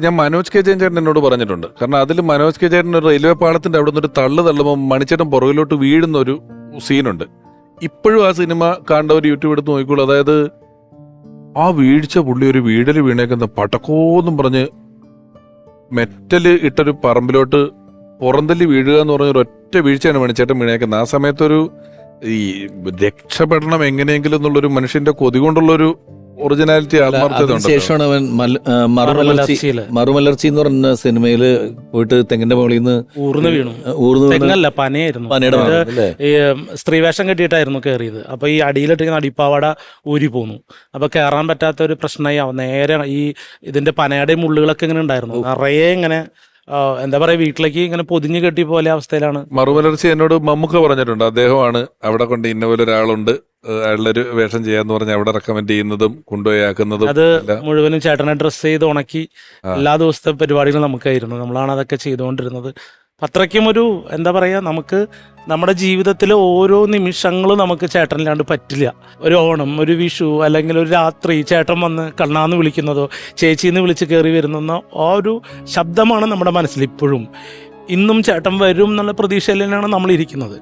ഞാൻ മനോജ് കെ ജയൻ ചേട്ടൻ എന്നോട് പറഞ്ഞിട്ടുണ്ട്. കാരണം അതിൽ മനോജ് കെ ചേട്ടൻ ഒരു റെയിൽവേ പാളത്തിന്റെ അവിടെ നിന്ന് ഒരു തള്ളുമ്പോൾ മണിച്ചേട്ടൻ പുറകിലോട്ട് വീഴുന്ന ഒരു സീനുണ്ട്. ഇപ്പോഴും ആ സിനിമ കാണേണ്ട ഒരു യൂട്യൂബ് എടുത്ത് നോക്കിക്കോളൂ. അതായത് ആ വീഴ്ച പുള്ളി ഒരു വീടല് വീണേക്കുന്ന പടക്കോന്നും പറഞ്ഞ് മെറ്റല് ഇട്ടൊരു പറമ്പിലോട്ട് പുറന്തല്ലി വീഴുക എന്ന് പറഞ്ഞൊരു ഒറ്റ വീഴ്ചയാണ് മണിച്ചേട്ടൻ വീണേക്കുന്നത്. ആ സമയത്തൊരു ഈ രക്ഷപ്പെടണം എങ്ങനെയെങ്കിലും എന്നുള്ളൊരു മനുഷ്യന്റെ കൊതി കൊണ്ടുള്ളൊരു ഒറിജിനാലിറ്റി ആത്മാർത്ഥത ഉണ്ട്. ശേഷമാണ് അവൻ മറുമലർച്ചി എന്ന് പറഞ്ഞ സിനിമയില് പോയിട്ട് തെങ്ങിന്റെ മുകളിൽ നിന്ന് ഊർന്ന് വീണു. തെങ്ങല്ല, പനയായിരുന്നു. ഈ സ്ത്രീവേഷം കെട്ടിയിട്ടായിരുന്നു കയറിയത്. അപ്പൊ ഈ അടിയിലിട്ടിരിക്കുന്ന അടിപ്പാവാട ഊരി പോന്നു. അപ്പൊ കയറാൻ പറ്റാത്ത ഒരു പ്രശ്നമായി. നേരെ ഈ ഇതിന്റെ പനയുടെയും മുള്ളുകളൊക്കെ ഇങ്ങനെ ഉണ്ടായിരുന്നു. നിറയെ ഇങ്ങനെ എന്താ പറയാ, വീട്ടിലേക്ക് ഇങ്ങനെ പൊതിഞ്ഞു കെട്ടി പോലെ അവസ്ഥയിലാണ്. മറുമലർച്ചി എന്നോട് മമ്മൂക്ക പറഞ്ഞിട്ടുണ്ട്, അദ്ദേഹമാണ് അവിടെ കൊണ്ട് ഇന്ന പോലെ ഒരാളുണ്ട്, അയാളുടെ വേഷം ചെയ്യാന്ന് പറഞ്ഞ് അവിടെ റെക്കമെൻഡ് ചെയ്യുന്നതും കൊണ്ടുപോയി ആക്കുന്നതും. അത് മുഴുവനും ചേട്ടനെ ഡ്രസ്സ് ചെയ്ത് ഉണക്കി എല്ലാ ദിവസത്തെ പരിപാടികളും നമുക്കായിരുന്നു. നമ്മളാണ് അതൊക്കെ ചെയ്തുകൊണ്ടിരുന്നത്. അത്രയ്ക്കും ഒരു എന്താ പറയുക, നമുക്ക് നമ്മുടെ ജീവിതത്തിലെ ഓരോ നിമിഷങ്ങളും നമുക്ക് ചേട്ടനില്ലാണ്ട് പറ്റില്ല. ഒരു ഓണം, ഒരു വിഷു, അല്ലെങ്കിൽ ഒരു രാത്രി ചേട്ടൻ വന്ന് കണ്ണാന്ന് വിളിക്കുന്നതോ ചേച്ചിന്ന് വിളിച്ച് കയറി വരുന്നോ ആ ഒരു ശബ്ദമാണ് നമ്മുടെ മനസ്സിൽ ഇപ്പോഴും. ഇന്നും ചേട്ടൻ വരും എന്നുള്ള പ്രതീക്ഷയിലാണ് നമ്മൾ ഇരിക്കുന്നത്.